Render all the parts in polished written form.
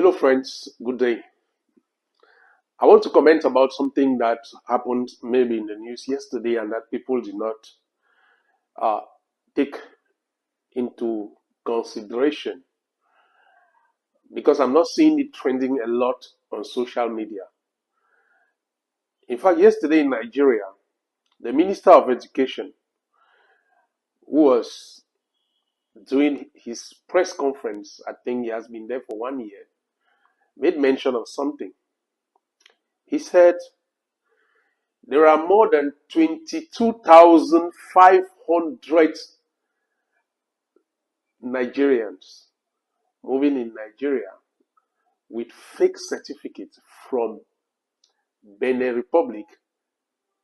Hello, friends. Good day. I want to comment about something that happened maybe in the news yesterday and that people did not uh, take into consideration because I'm not seeing it trending a lot on social media. In fact, yesterday in Nigeria, the Minister of Education, who was doing his press conference, I think he has been there for 1 year, made mention of something. He said there are more than 22,500 Nigerians moving in Nigeria with fake certificates from Benin Republic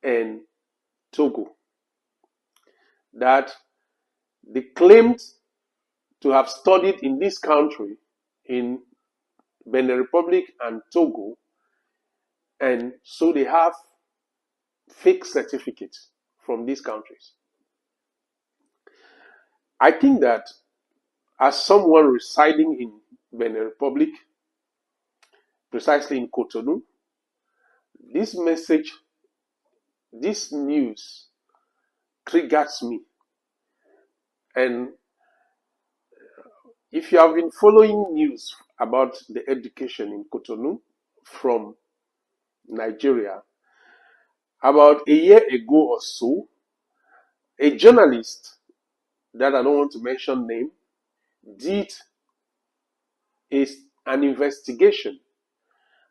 and Togo that they claimed to have studied in this country, in Benin Republic and Togo, and so they have fake certificates from these countries. I think that as someone residing in Benin Republic, precisely in Cotonou, this message, this news triggers me. And if you have been following news about the education in Cotonou from Nigeria, about a year ago or so, a journalist that I don't want to mention name did an investigation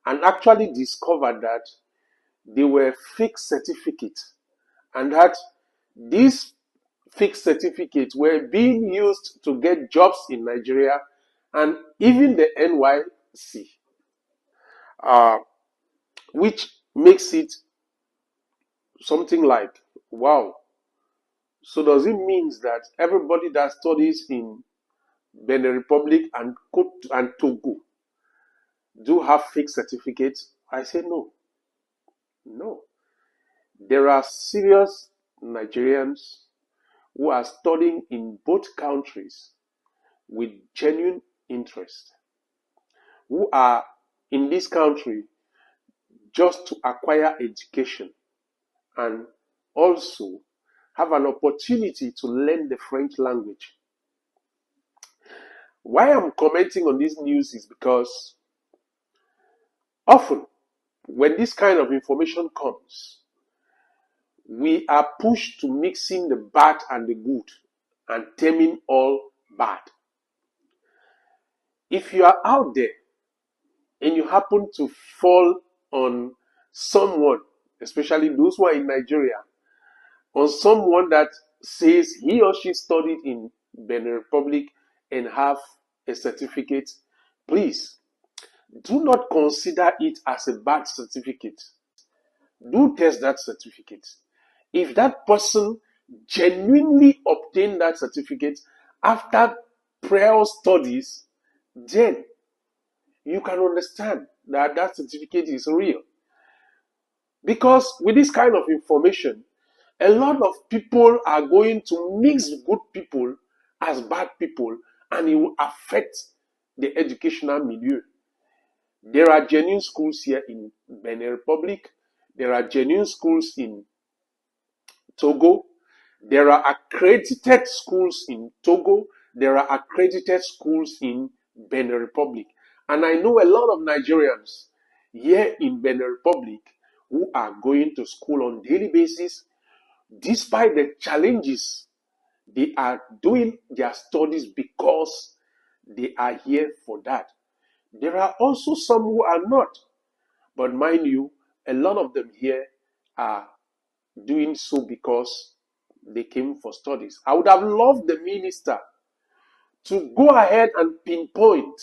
and actually discovered that they were fake certificates and that these fake certificates were being used to get jobs in Nigeria and even the NYC, which makes it something like, wow. So does it mean that everybody that studies in Benin Republic and Togo do have fake certificates? I say no. No. There are serious Nigerians who are studying in both countries with genuine interest, who are in this country just to acquire education and also have an opportunity to learn the French language. Why I'm commenting on this news is because often when this kind of information comes, we are pushed to mixing the bad and the good and terming all bad. If you are out there and you happen to fall on someone, especially those who are in Nigeria, on someone that says he or she studied in Benin Republic and have a certificate, please do not consider it as a bad certificate. Do test that certificate. If that person genuinely obtained that certificate after prior studies, then you can understand that that certificate is real. Because with this kind of information, a lot of people are going to mix good people as bad people, and it will affect the educational milieu. There are genuine schools here in Benin Republic. There are genuine schools in Togo. There are accredited schools in Togo. There are accredited schools in Benin Republic. And I know a lot of Nigerians here in Benin Republic who are going to school on a daily basis. Despite the challenges, they are doing their studies because they are here for that. There are also some who are not. But mind you, a lot of them here are doing so because they came for studies. I would have loved the minister to go ahead and pinpoint,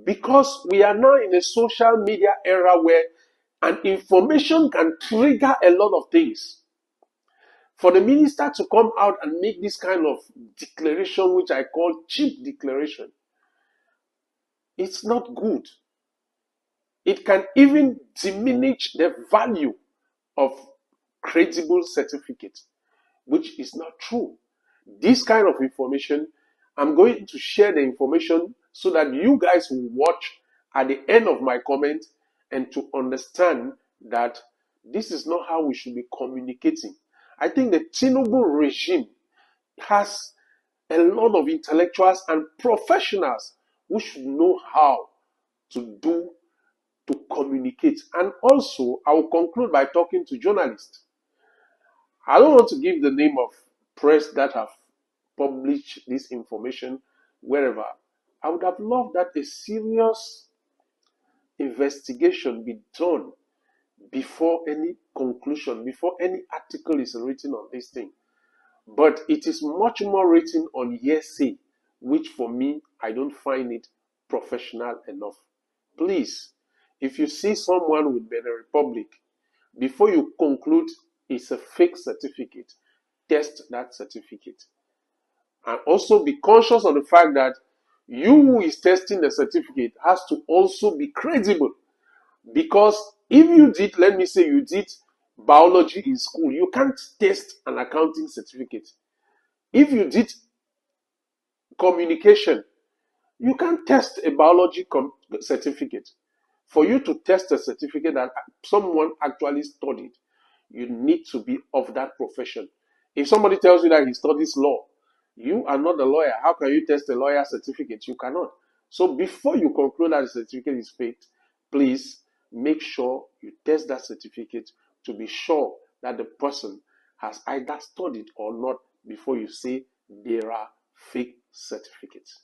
because we are now in a social media era where an information can trigger a lot of things. For the minister to come out and make this kind of declaration, which I call cheap declaration, it's not good. It can even diminish the value of credible certificate, which is not true. This kind of information, I'm going to share the information so that you guys will watch at the end of my comment and to understand that this is not how we should be communicating. I think the Tinubu regime has a lot of intellectuals and professionals who should know how to communicate. And also, I will conclude by talking to journalists. I don't want to give the name of press that have published this information wherever. I would have loved that a serious investigation be done before any conclusion, before any article is written on this thing. But it is much more written on hearsay, which for me, I don't find it professional enough. Please, if you see someone with Benin Republic, before you conclude it's a fake certificate, test that certificate. And also be conscious of the fact that you who is testing the certificate has to also be credible. Because if you did, let me say you did biology in school, you can't test an accounting certificate. If you did communication, you can't test a biology certificate. For you to test a certificate that someone actually studied, you need to be of that profession. If somebody tells you that he studies law, you are not a lawyer. How can you test a lawyer certificate? You cannot. So before you conclude that the certificate is fake, please make sure you test that certificate to be sure that the person has either studied or not before you say there are fake certificates.